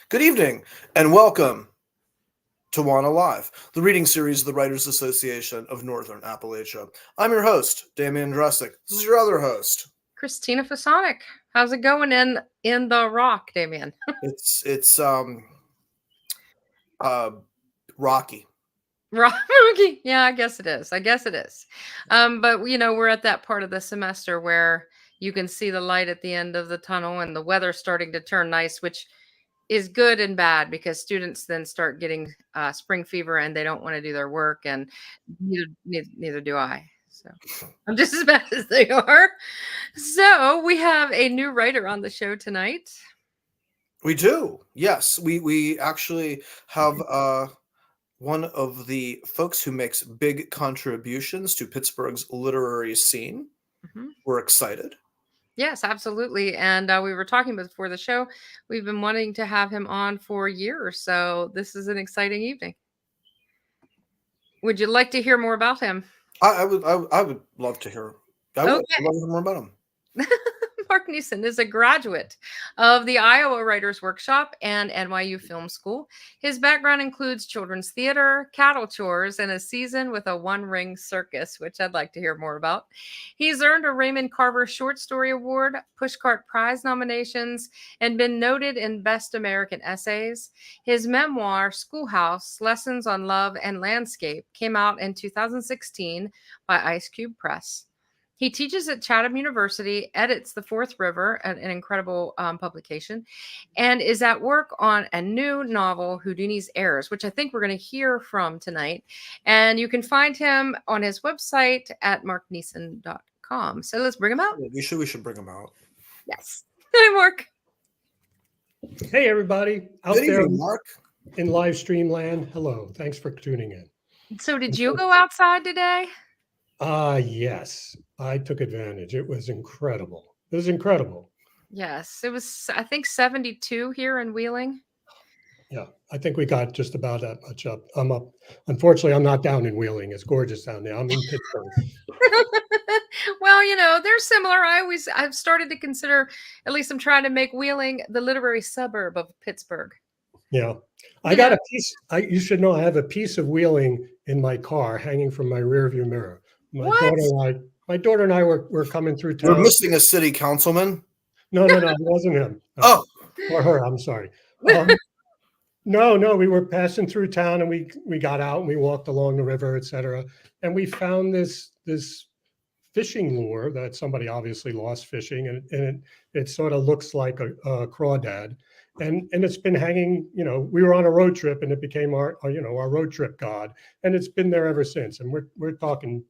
Good evening, and welcome to WANA Live, the reading series of the Writers Association of Northern Appalachia. I'm your host, Damian Dressick. This is your other host. Christina Fasonic. How's it going in the rock, Damian? It's rocky. Rocky. Yeah, I guess it is. But we're at that part of the semester where you can see the light at the end of the tunnel and the weather's starting to turn nice, which is good and bad because students then start getting spring fever and they don't want to do their work, and neither do I. So I'm just as bad as they are. So we have a new writer on the show tonight. We do. Yes, we actually have one of the folks who makes big contributions to Pittsburgh's literary scene. Mm-hmm. We're excited. Yes, absolutely. And we were talking before the show. We've been wanting to have him on for years, so this is an exciting evening. Would you like to hear more about him? I would love to hear. I would love to hear more about him. Marc Nieson is a graduate of the Iowa Writers Workshop and NYU Film School. His background includes children's theater, cattle chores, and a season with a one-ring circus, which I'd like to hear more about. He's earned a Raymond Carver Short Story Award, Pushcart Prize nominations, and been noted in Best American Essays. His memoir, Schoolhouse: Lessons on Love and Landscape, came out in 2016 by Ice Cube Press. He teaches at Chatham University, edits The Fourth River, an incredible publication, and is at work on a new novel, Houdini's Heirs, which I think we're going to hear from tonight. And you can find him on his website at marknieson.com. So let's bring him out. We should bring him out. Yes. Hi, Marc. Hey, everybody out Good there evening, Marc. In live stream land. Hello. Thanks for tuning in. So did you go outside today? Yes, I took advantage. It was incredible. Yes, it was, I think, 72 here in Wheeling. Yeah, I think we got just about that much up. I'm up. Unfortunately, I'm not down in Wheeling. It's gorgeous down there. I'm in Pittsburgh. Well, they're similar. I've started to consider, at least I'm trying to make Wheeling the literary suburb of Pittsburgh. Yeah, I got a piece. You should know I have a piece of Wheeling in my car hanging from my rearview mirror. My daughter and I were coming through town. We're missing a city councilman. No, it wasn't him. Oh, or her. I'm sorry. No, we were passing through town and we got out and we walked along the river, etc. And we found this fishing lure that somebody obviously lost fishing, and it sort of looks like a crawdad, and it's been hanging. We were on a road trip and it became our road trip god, and it's been there ever since. And we're talking,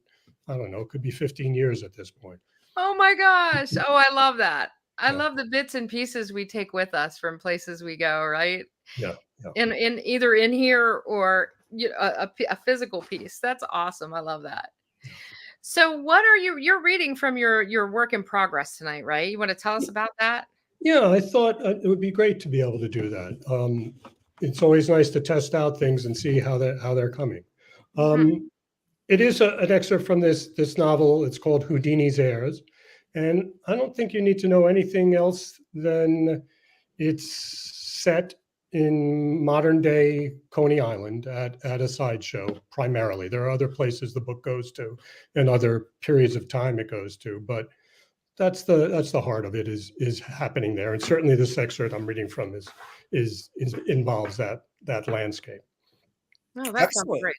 I don't know, it could be 15 years at this point. Oh my gosh. Oh, I love that. I love the bits and pieces we take with us from places we go, right? Yeah. In either in here or a physical piece. That's awesome. I love that. So what are you're reading from your work in progress tonight, right? You want to tell us about that? Yeah, I thought it would be great to be able to do that. It's always nice to test out things and see how they're coming. It is an excerpt from this novel. It's called Houdini's Heirs. And I don't think you need to know anything else than it's set in modern day Coney Island at a sideshow primarily. There are other places the book goes to and other periods of time it goes to, but that's the heart of it is happening there. And certainly this excerpt I'm reading from is involves that landscape. Oh, that sounds great.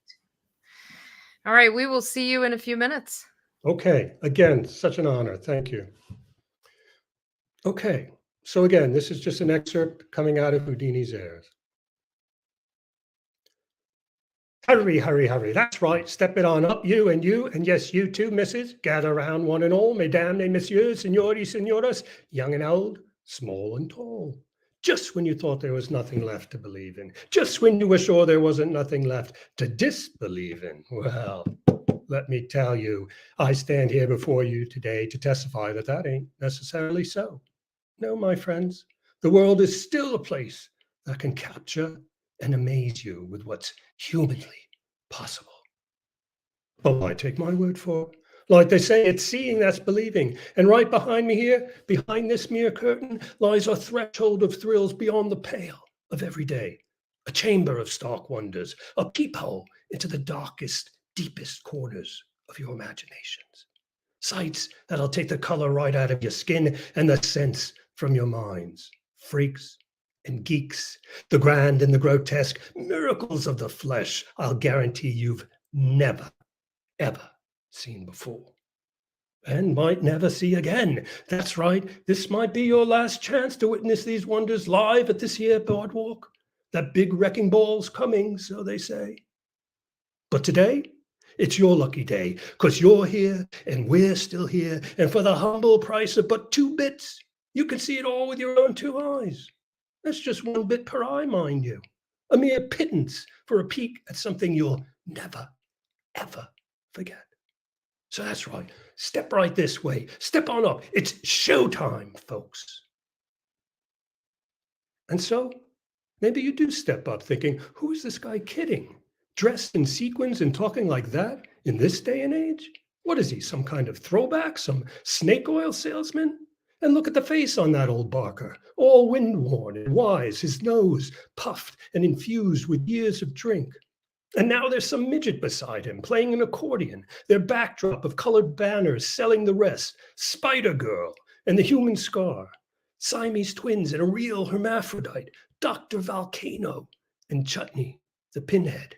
All right, we will see you in a few minutes. Okay, again, such an honor. Thank you. Okay, so again, this is just an excerpt coming out of Houdini's Heirs. Hurry, hurry, hurry. That's right. Step it on up, you, and yes, you too, missus. Gather round one and all, mesdames et messieurs, signori, signoras, young and old, small and tall. Just when you thought there was nothing left to believe in, just when you were sure there wasn't nothing left to disbelieve in, well, let me tell you, I stand here before you today to testify that ain't necessarily so. No, my friends, the world is still a place that can capture and amaze you with what's humanly possible. But why take my word for it? Like they say, it's seeing that's believing. And right behind me here, behind this mere curtain, lies a threshold of thrills beyond the pale. of every day, a chamber of stark wonders, a peephole into the darkest, deepest corners of your imaginations. Sights that'll take the color right out of your skin and the sense from your minds. Freaks and geeks, the grand and the grotesque, miracles of the flesh, I'll guarantee you've never, ever seen before. And might never see again. That's right, this might be your last chance to witness these wonders live at this here boardwalk. That big wrecking ball's coming, so they say. But today, it's your lucky day, because you're here and we're still here, and for the humble price of but 2 bits, you can see it all with your own 2 eyes. That's just 1 bit per eye, mind you. A mere pittance for a peek at something you'll never, ever forget. So that's right, step right this way, step on up. It's showtime, folks. And so, maybe you do step up thinking, who is this guy kidding? Dressed in sequins and talking like that in this day and age? What is he, some kind of throwback, some snake oil salesman? And look at the face on that old barker, all wind-worn and wise, his nose puffed and infused with years of drink. And now there's some midget beside him playing an accordion, their backdrop of colored banners selling the rest, Spider-Girl and the Human Scar, Siamese twins and a real hermaphrodite, Dr. Volcano and Chutney, the Pinhead.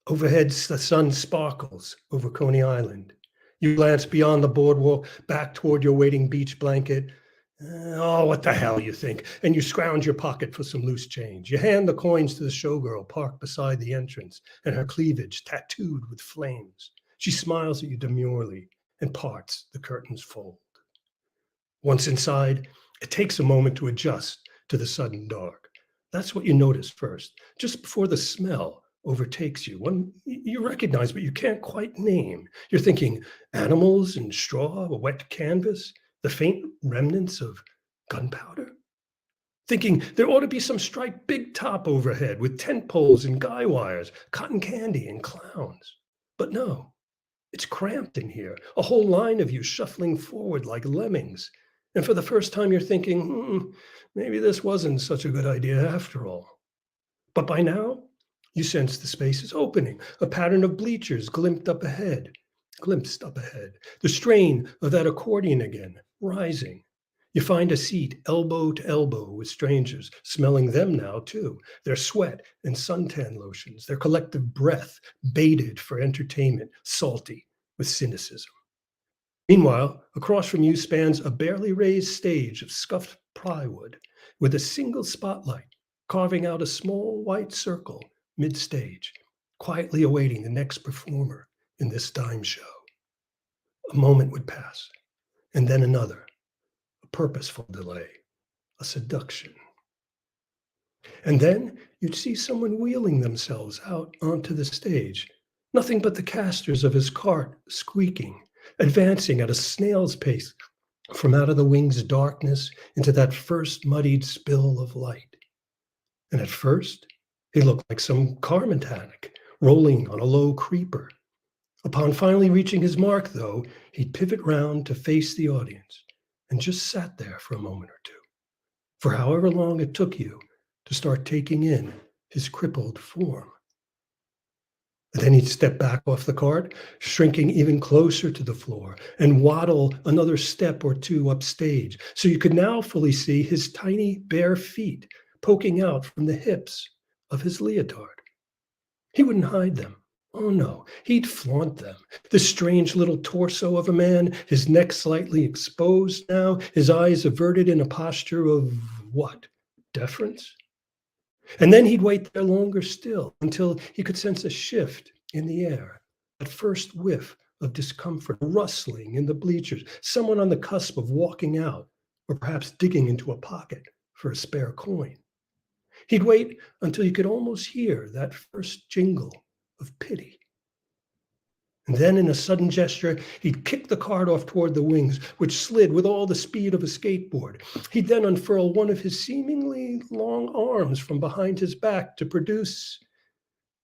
Overhead, the sun sparkles over Coney Island. You glance beyond the boardwalk, back toward your waiting beach blanket. Oh, what the hell, you think, and you scrounge your pocket for some loose change. You hand the coins to the showgirl parked beside the entrance, and her cleavage tattooed with flames. She smiles at you demurely and parts the curtain's fold. Once inside, it takes a moment to adjust to the sudden dark. That's what you notice first, just before the smell overtakes you, one you recognize but you can't quite name. You're thinking animals and straw, a wet canvas, the faint remnants of gunpowder. Thinking there ought to be some striped big top overhead with tent poles and guy wires, cotton candy and clowns. But no, it's cramped in here, a whole line of you shuffling forward like lemmings. And for the first time you're thinking, maybe this wasn't such a good idea after all. But by now, you sense the space is opening, a pattern of bleachers glimpsed up ahead, the strain of that accordion again, rising. You find a seat elbow to elbow with strangers, smelling them now too, their sweat and suntan lotions, their collective breath baited for entertainment, salty with cynicism. Meanwhile, across from you spans a barely raised stage of scuffed plywood with a single spotlight carving out a small white circle mid-stage, quietly awaiting the next performer in this dime show. A moment would pass, and then another, a purposeful delay, a seduction. And then you'd see someone wheeling themselves out onto the stage, nothing but the casters of his cart squeaking, advancing at a snail's pace from out of the wing's darkness into that first muddied spill of light. And at first, he looked like some car mechanic rolling on a low creeper. Upon finally reaching his mark, though, he'd pivot round to face the audience and just sat there for a moment or two, for however long it took you to start taking in his crippled form. And then he'd step back off the cart, shrinking even closer to the floor, and waddle another step or two upstage, so you could now fully see his tiny bare feet poking out from the hips of his leotard. He wouldn't hide them. Oh no, he'd flaunt them. The strange little torso of a man, his neck slightly exposed now, his eyes averted in a posture of what? Deference? And then he'd wait there longer still until he could sense a shift in the air, that first whiff of discomfort, rustling in the bleachers, someone on the cusp of walking out, or perhaps digging into a pocket for a spare coin. He'd wait until you could almost hear that first jingle of pity. And then in a sudden gesture, he'd kick the cart off toward the wings, which slid with all the speed of a skateboard. He'd then unfurl one of his seemingly long arms from behind his back to produce,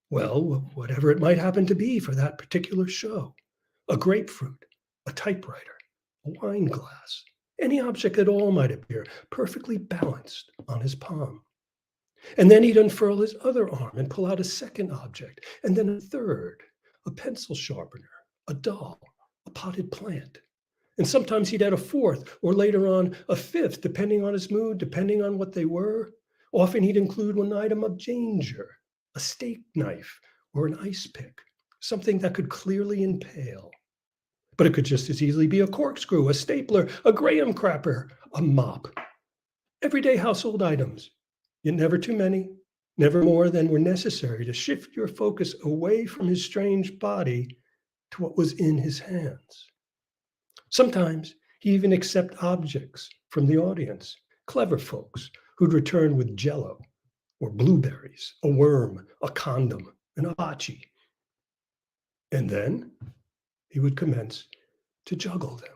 well, whatever it might happen to be for that particular show. A grapefruit, a typewriter, a wine glass, any object at all might appear perfectly balanced on his palm. And then he'd unfurl his other arm and pull out a second object, and then a third, a pencil sharpener, a doll, a potted plant. And sometimes he'd add a fourth, or later on a fifth, depending on his mood, depending on what they were. Often he'd include one item of danger, a steak knife, or an ice pick, something that could clearly impale. But it could just as easily be a corkscrew, a stapler, a graham cracker, a mop. Everyday household items, yet never too many, never more than were necessary to shift your focus away from his strange body to what was in his hands. Sometimes he even accepted objects from the audience, clever folks who'd return with jello or blueberries, a worm, a condom, an hibachi. And then he would commence to juggle them.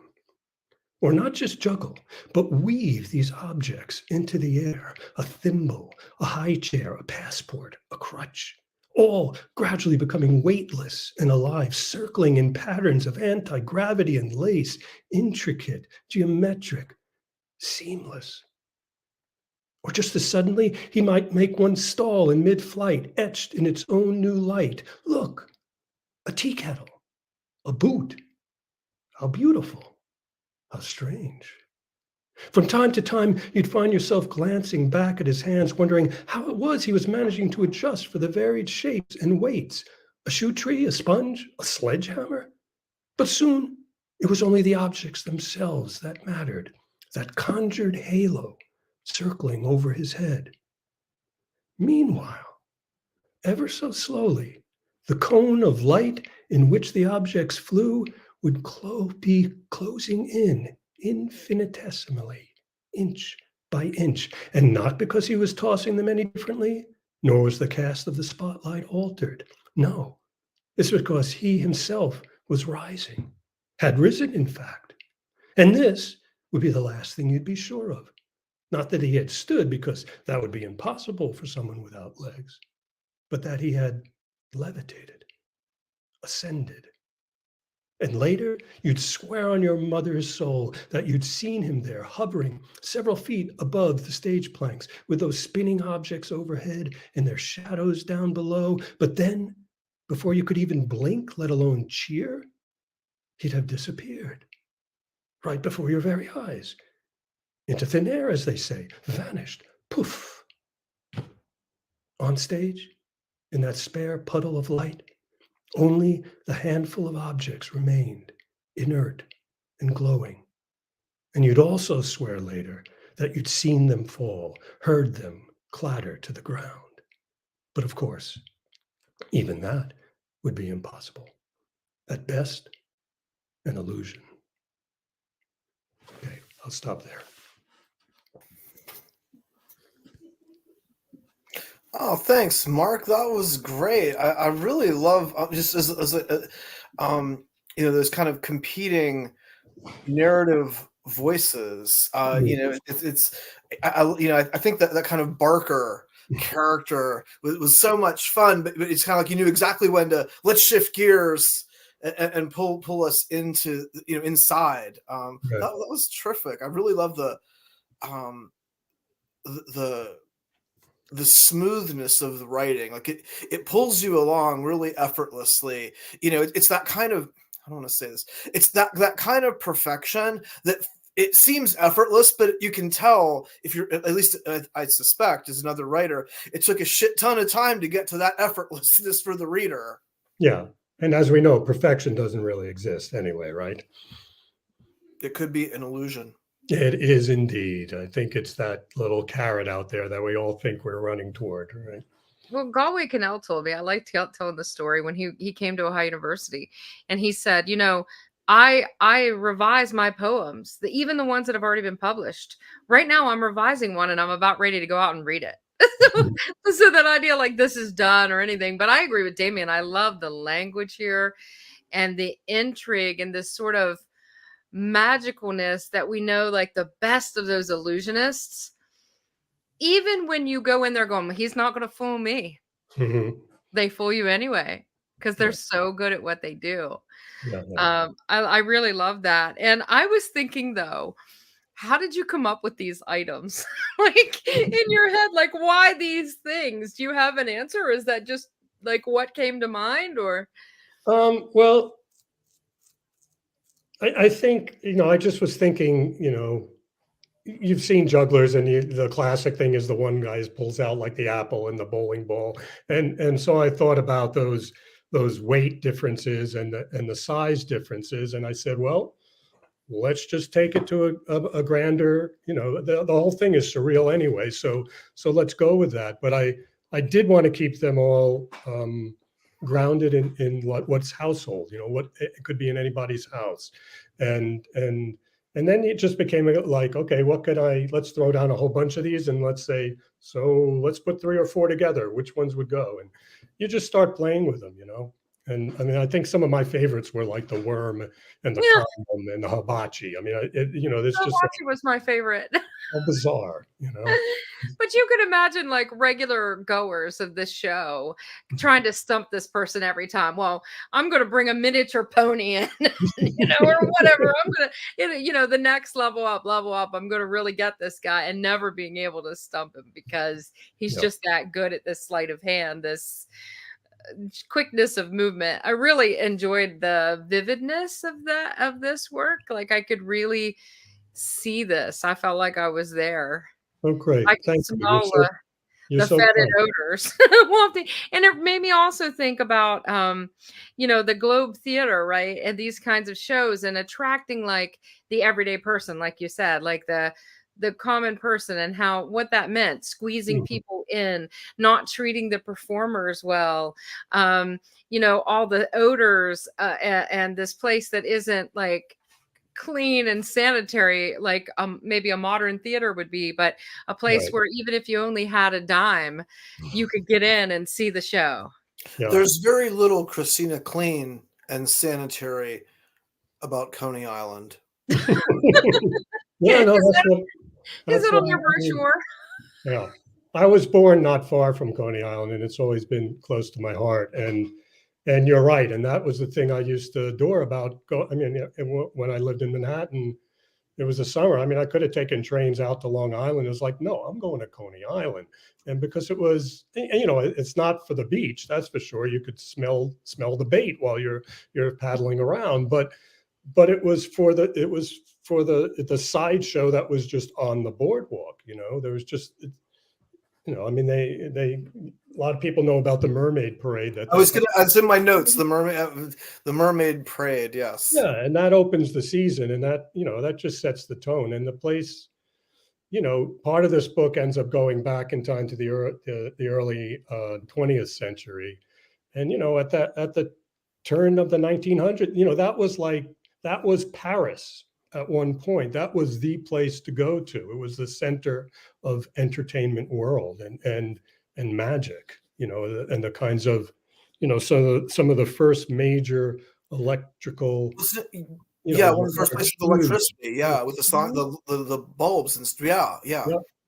Or not just juggle, but weave these objects into the air, a thimble, a high chair, a passport, a crutch, all gradually becoming weightless and alive, circling in patterns of anti-gravity and lace, intricate, geometric, seamless. Or just as suddenly, he might make one stall in mid-flight, etched in its own new light. Look, a tea kettle, a boot. How beautiful, how strange. From time to time, you'd find yourself glancing back at his hands, wondering how it was he was managing to adjust for the varied shapes and weights. A shoe tree, a sponge, a sledgehammer? But soon, it was only the objects themselves that mattered, that conjured halo circling over his head. Meanwhile, ever so slowly, the cone of light in which the objects flew would be closing in infinitesimally, inch by inch, and not because he was tossing them any differently, nor was the cast of the spotlight altered. No, it's because he himself was rising, had risen, in fact. And this would be the last thing you'd be sure of. Not that he had stood, because that would be impossible for someone without legs, but that he had levitated, ascended. And later, you'd swear on your mother's soul that you'd seen him there, hovering several feet above the stage planks, with those spinning objects overhead and their shadows down below. But then, before you could even blink, let alone cheer, he'd have disappeared, right before your very eyes. Into thin air, as they say, vanished, poof. On stage, in that spare puddle of light, only the handful of objects remained, inert and glowing. And you'd also swear later that you'd seen them fall, heard them clatter to the ground. But of course, even that would be impossible. At best, an illusion. Okay, I'll stop there. Oh, thanks, Mark. That was great. I really love just as a, those kind of competing narrative voices. I think that kind of Barker character was so much fun, but it's kind of like you knew exactly when to let's shift gears and pull us into inside. Right. That was terrific. I really love the smoothness of the writing. Like it pulls you along really effortlessly. It's that kind of, I don't want to say this, it's that kind of perfection that it seems effortless, but you can tell, if you're, at least I suspect as another writer, it took a shit ton of time to get to that effortlessness for the reader. Yeah. And as we know, perfection doesn't really exist anyway, right? It could be an illusion. It is indeed. I think it's that little carrot out there that we all think we're running toward, right? Well, Galway Cannell told me, I like telling the story, when he came to Ohio University, and he said, I revise my poems, even the ones that have already been published. Right now, I'm revising one, and I'm about ready to go out and read it. So that idea like this is done or anything. But I agree with Damien. I love the language here and the intrigue and this sort of magicalness that we know, like the best of those illusionists. Even when you go in there going, he's not going to fool me. Mm-hmm. They fool you anyway, because they're so good at what they do. Yeah. I really love that. And I was thinking, though, How did you come up with these items? Like in your head, like why these things? Do you have an answer? Or is that just like what came to mind or Well, I think, I just was thinking, you've seen jugglers, and the classic thing is the one guy pulls out like the apple and the bowling ball, and so I thought about those weight differences and the size differences, and I said, well, let's just take it to a grander, the whole thing is surreal anyway, so let's go with that. But I did want to keep them all grounded in what's household, what it could be in anybody's house, and then it just became like, okay, let's throw down a whole bunch of these, and let's say, so let's put 3 or 4 together, which ones would go, and you just start playing with them. And I mean, I think some of my favorites were like the worm and the yeah, condom and the hibachi. I mean, there's just Hibachi was my favorite. so bizarre. But you could imagine like regular goers of this show trying to stump this person every time. Well, I'm going to bring a miniature pony in, or whatever. I'm going to, the next level up. I'm going to really get this guy and never being able to stump him because he's Yep. just that good at this sleight of hand, this quickness of movement. I really enjoyed the vividness of this work. Like I could really see this. I felt like I was there. Oh, great! I could Thank you. smell You're the so fetid kind. odors. Well, and it made me also think about the Globe Theater, right? And these kinds of shows and attracting like the everyday person, like you said, like the common person and what that meant, squeezing Mhm. people in, not treating the performers well, all the odors and this place that isn't like clean and sanitary like maybe a modern theater would be, but a place Right. where even if you only had a dime, you could get in and see the show. Yeah. There's very little Christina clean and sanitary about Coney Island. Yeah. No, Is that's it what on your I mean. brochure? Yeah. I was born not far from Coney Island, and it's always been close to my heart. And you're right. And that was the thing I used to adore about I mean, when I lived in Manhattan, it was the summer. I mean, I could have taken trains out to Long Island. It was like, no, I'm going to Coney Island. And because it was, it's not for the beach, that's for sure. You could smell the bait while you're paddling around, but it was for the sideshow that was just on the boardwalk. There was just, I mean, they a lot of people know about the Mermaid Parade that I they was gonna. It's in my notes. The mermaid parade. Yes. yeah, and that opens the season, and that just sets the tone. And the place, part of this book ends up going back in time to the early 20th century, and at the turn of the 1900s, that was Paris at one point. That was the place to go to. It was the center of entertainment world and magic. And the kinds of, some of the first major electrical, Was it- yeah, one of the first places with shoes. electricity. Yeah, with the sign, the bulbs and yeah. Yep.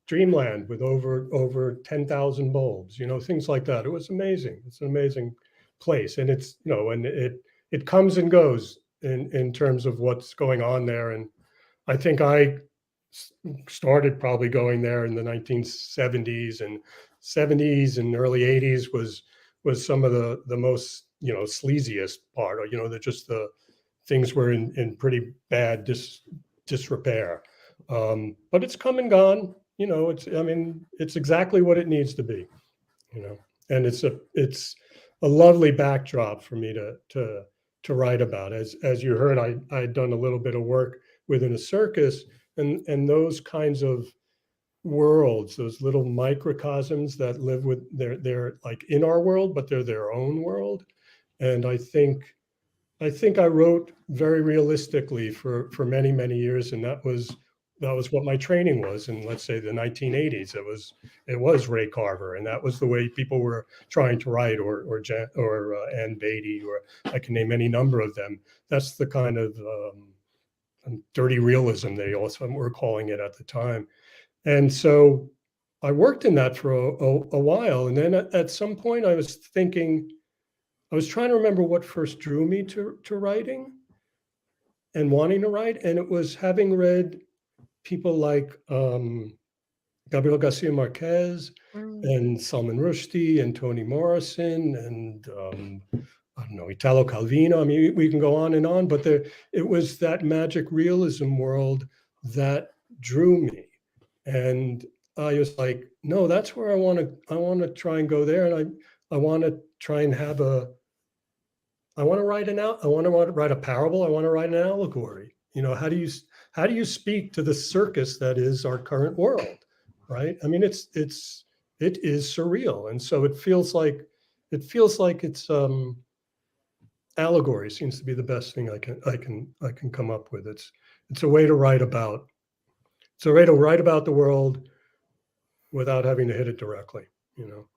Dreamland with over 10,000 bulbs, things like that. It was amazing. It's an amazing place. And it's, and it comes and goes in terms of what's going on there. And I think I started probably going there in the 1970s and 70s and early 80s was some of the most, sleaziest part, or, the things were in pretty bad disrepair. But it's come and gone. I mean, it's exactly what it needs to be. And it's a lovely backdrop for me to write about. As you heard, I'd done a little bit of work within a circus, and those kinds of worlds, those little microcosms that live with they're like in our world, but they're their own world. And I think I wrote very realistically for many, many years, and that was what my training was in, let's say, the 1980s. It was Ray Carver, and that was the way people were trying to write, or Ann Beatty, or I can name any number of them. That's the kind of dirty realism they also were calling it at the time. And so I worked in that for a while, and then at some point I was thinking. I was trying to remember what first drew me to writing and wanting to write. And it was having read people like Gabriel Garcia Marquez and Salman Rushdie and Toni Morrison and I don't know, Italo Calvino. I mean, we can go on, but it was that magic realism world that drew me. And I was like, no, that's where I want to try and go there. And I want to try and have I want to write a parable. I want to write an allegory. You know, how do you speak to the circus that is our current world? Right. I mean, it is surreal. And so it feels like it's, allegory seems to be the best thing I can come up with. It's a way to write about the world without having to hit it directly, you know.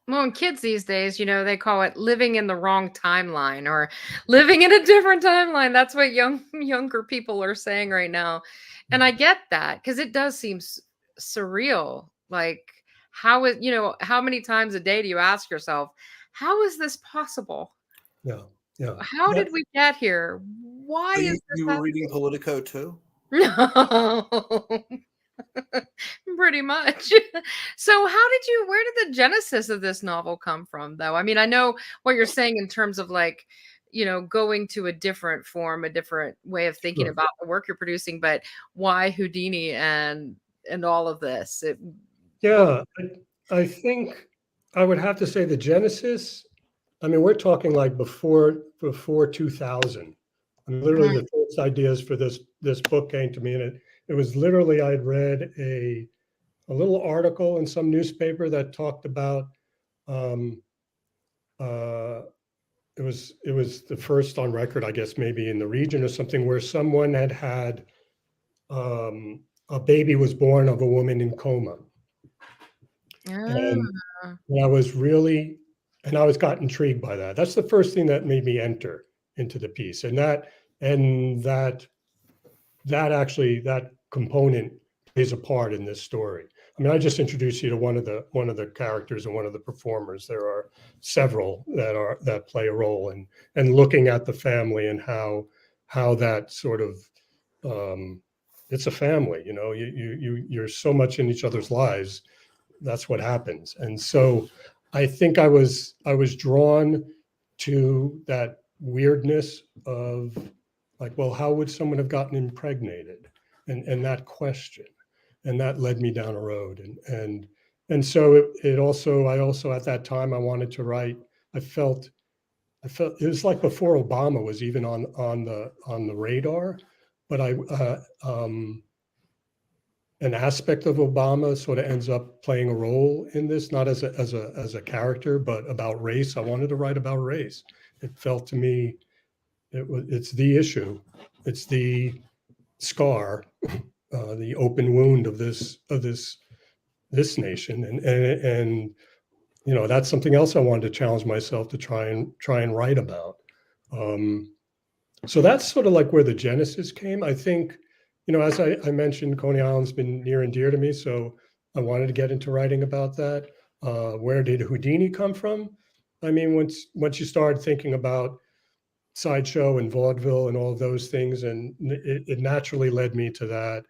Well, and kids these days, they call it living in the wrong timeline or living in a different timeline. That's what younger people are saying right now. And I get that because it does seem surreal. Like, how many times a day do you ask yourself, how is this possible? Yeah. How did we get here? Why So is you this were reading Politico too? No. Pretty much. So where did the genesis of this novel come from, though? I mean, I know what you're saying in terms of like, going to a different form, a different way of thinking Sure. about the work you're producing, but why Houdini and all of this? Yeah, I think I would have to say the genesis. I mean, we're talking like before 2000. I mean, literally the first ideas for this book came to me, and it was literally I'd read a little article in some newspaper that talked about it was the first on record, I guess, maybe in the region or something, where someone had a baby was born of a woman in coma. And I was got intrigued by that. That's the first thing that made me enter into the piece. And that component plays a part in this story. I mean, I just introduced you to one of the characters and one of the performers. There are several that play a role and looking at the family and how that sort of it's a family, you know, you're so much in each other's lives. That's what happens. And so I think I was drawn to that weirdness of like, well, how would someone have gotten impregnated? And that question. And that led me down a road. And so I also at that time I wanted to write, I felt it was like before Obama was even on the radar, but an aspect of Obama sort of ends up playing a role in this, not as a character, but about race. I wanted to write about race. It felt to me it's the issue, it's the scar, the open wound of this nation, and you know, that's something else I wanted to challenge myself to try and write about. So that's sort of like where the genesis came. I think, you know, as I mentioned, Coney Island's been near and dear to me, so I wanted to get into writing about that. Where did Houdini come from? I mean, once you start thinking about sideshow and vaudeville and all of those things, and it naturally led me to that.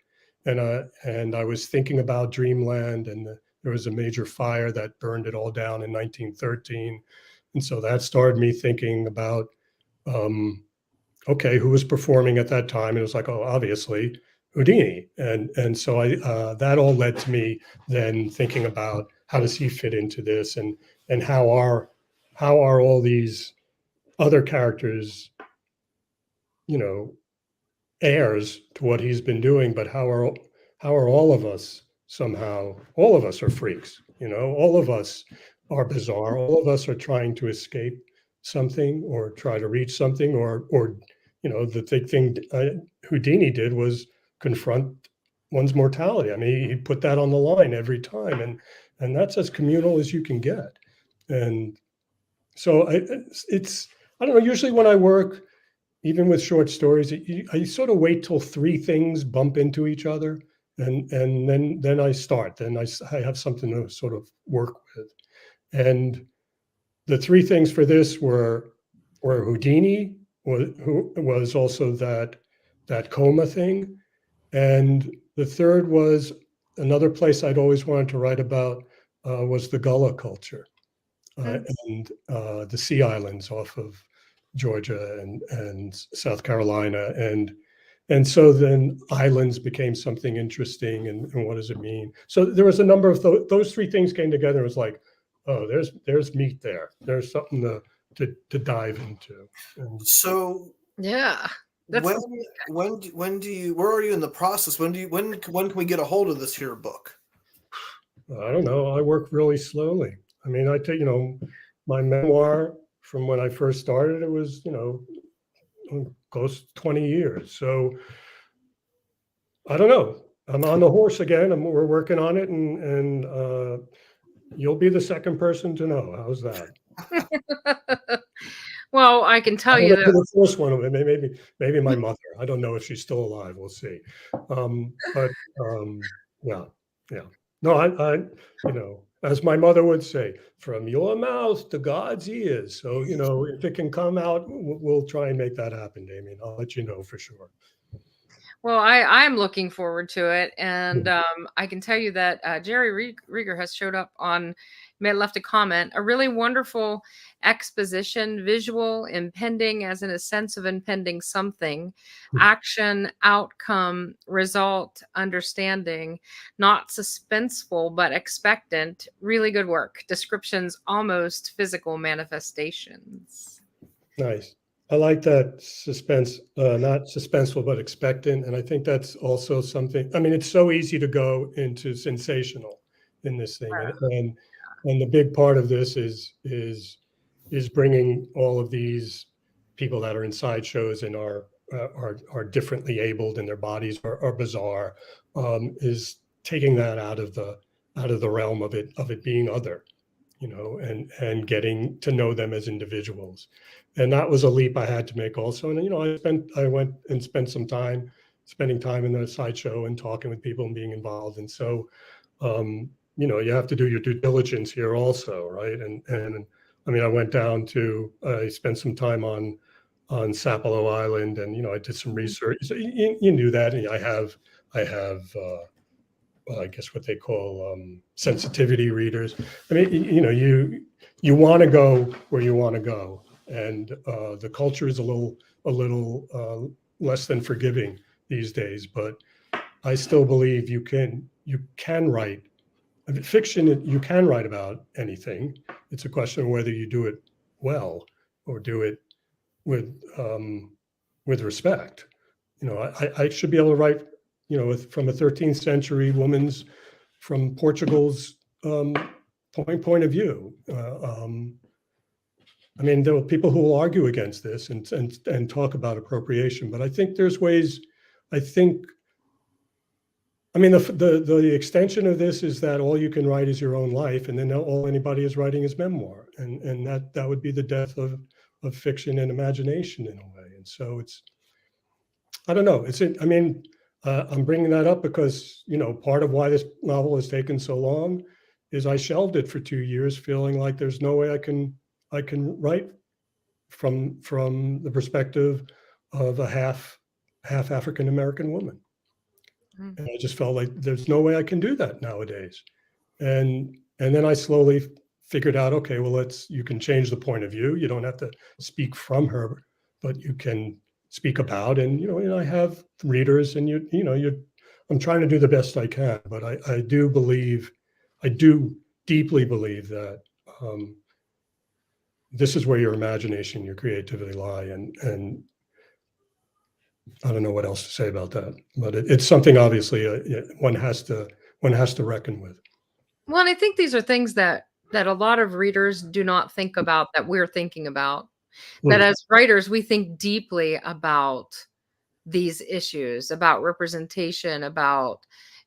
And I was thinking about Dreamland, and there was a major fire that burned it all down in 1913, and so that started me thinking about, okay, who was performing at that time? And it was like, oh, obviously Houdini, and so that all led to me then thinking about how does he fit into this, and how are all these other characters, you know, heirs to what he's been doing, but how are all of us all of us are freaks, you know, all of us are bizarre, all of us are trying to escape something or try to reach something, or you know, the big thing Houdini did was confront one's mortality. I mean, he put that on the line every time, and that's as communal as you can get. And so I don't know, usually when I work, even with short stories, I sort of wait till three things bump into each other, and then I start. Then I have something to sort of work with. And the three things for this were Houdini, who was also that coma thing, and The third was another place I'd always wanted to write about was the Gullah culture Mm. and the Sea Islands off of Georgia and South Carolina. And so then islands became something interesting, and what does it mean? So there was a number of those three things came together. It was like, oh, there's meat there. There's something to dive into. And So Yeah. That's when do you, where are you in the process? When can we get a hold of this here book? I don't know. I work really slowly. I mean, I take, my memoir from when I first started, it was, close to 20 years. So I don't know. I'm on the horse again. We're working on it, and you'll be the second person to know. How's that? well, I can I tell don't you know that. who the first one. Maybe my mother. I don't know if she's still alive. We'll see. But yeah, yeah. No, as my mother would say, from your mouth to God's ears. So if it can come out, we'll try and make that happen, Damien. I'll let you know for sure. Well, I'm looking forward to it, and I can tell you that Jerry Rieger has showed up on, left a comment, a really wonderful exposition, visual, impending, as in a sense of impending something, action, outcome, result, understanding, not suspenseful but expectant. Really good work. Descriptions, almost physical manifestations. Nice. I like that suspense, not suspenseful, but expectant. And I think that's also something, I mean, it's so easy to go into sensational in this thing. And the big part of this is bringing all of these people that are in sideshows and are differently abled and their bodies are bizarre, is taking that out of the realm of it being other, and getting to know them as individuals. And that was a leap I had to make also. And I went and spending time in the sideshow and talking with people and being involved. And so you have to do your due diligence here also, right? And I mean, I spent some time on Sapelo Island, and I did some research. So you knew that, and I have I guess what they call sensitivity readers. I mean, you want to go where you want to go, and the culture is a little less than forgiving these days. But I still believe you can write fiction. You can write about anything. It's a question of whether you do it well or do it with respect. I should be able to write, from a 13th century woman's, from Portugal's point of view. I mean, there are people who will argue against this and talk about appropriation, but I think there's ways. I mean, the extension of this is that all you can write is your own life, and then all anybody is writing is memoir, and that would be the death of fiction and imagination in a way. And so I don't know. I mean, I'm bringing that up because, part of why this novel has taken so long is I shelved it for 2 years, feeling like there's no way I can write from the perspective of a half African American woman. Mm. And I just felt like there's no way I can do that nowadays. And then I slowly figured out, okay, well, you can change the point of view. You don't have to speak from her, but you can speak about, and I have readers, and I'm trying to do the best I can, but I do deeply believe that this is where your imagination, your creativity lie, and I don't know what else to say about that, but it's something obviously one has to reckon with. Well, and I think these are things that a lot of readers do not think about that we're thinking about. That as writers, we think deeply about these issues, about representation, about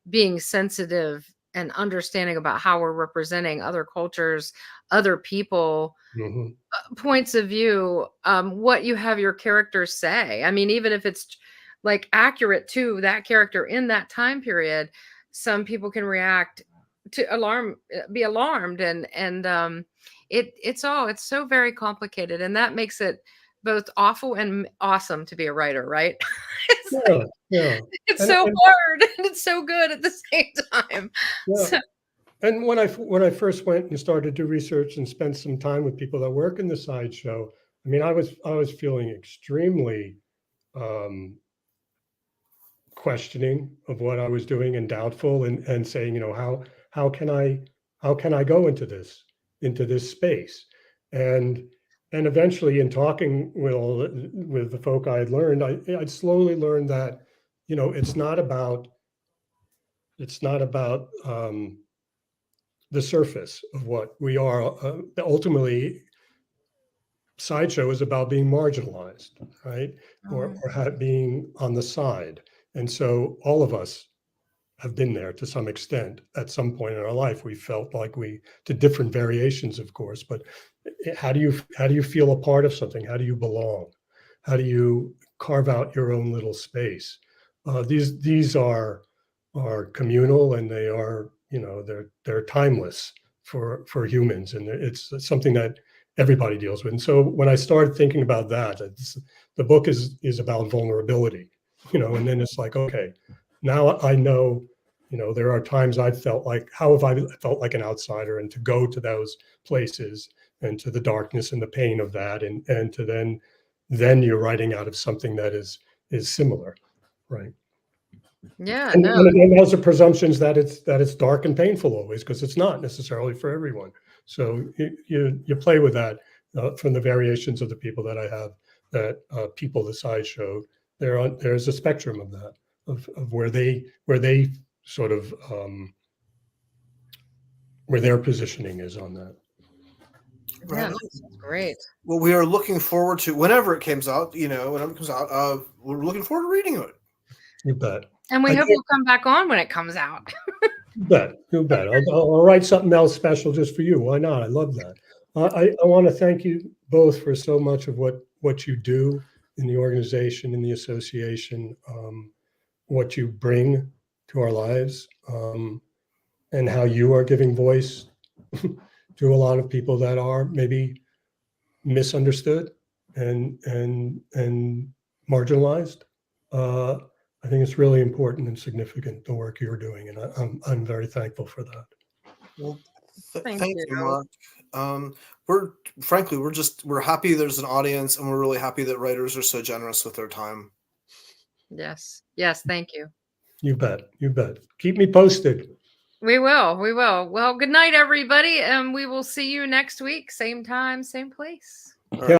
being sensitive and understanding about how we're representing other cultures, other people, Mhm. points of view, what you have your characters say. I mean, even if it's like accurate to that character in that time period, some people can react to be alarmed, and it's so very complicated, and that makes it both awful and awesome to be a writer, right? It's Yeah, like, yeah. it's And, so and hard and it's so good at the same time. yeah. So, And when I first went and started to do research and spent some time with people that work in the sideshow, I mean, I was feeling extremely um, questioning of what I was doing and doubtful and saying, you know, how can I go into this space? And eventually in talking with the folk I had learned, I'd slowly learned that, you know, it's not about the surface of what we are. Ultimately, sideshow is about being marginalized, right? Or being on the side. And so all of us have been there to some extent at some point in our life. We felt like to different variations, of course, but how do you feel a part of something? How do you belong? How do you carve out your own little space? These are communal, and they are, you know, they're timeless for humans, and it's something that everybody deals with. And so when I started thinking about that, the book is about vulnerability, you know, and then it's like, okay, now I know, you know, there are times I felt like, how have I felt like an outsider, and to go to those places and to the darkness and the pain of that, and to then you're writing out of something that is similar, right? yeah, And, no. and those are presumptions that it's dark and painful always, because it's not necessarily for everyone. So you play with that from the variations of the people that I have, that people the sideshow. There's a spectrum of that, of where they sort of where their positioning is on that. Yeah, Right. that's great. Well, we are looking forward to whenever it comes out. You know, whenever it comes out, we're looking forward to reading it. You bet. And we I hope think- you'll come back on when it comes out. You bet. You bet. I'll write something else special just for you. Why not? I love that. I want to thank you both for so much of what you do in the organization, in the association, what you bring to our lives, and how you are giving voice to a lot of people that are maybe misunderstood and marginalized. I think it's really important and significant, the work you're doing, and I'm very thankful for that. Well, Thank thank you. you, Mark. We're happy there's an audience, and we're really happy that writers are so generous with their time. Yes. Yes, thank you. You bet. You bet. Keep me posted. We will. We will. Well, good night, everybody. And we will see you next week. Same time, same place. All right. Yeah.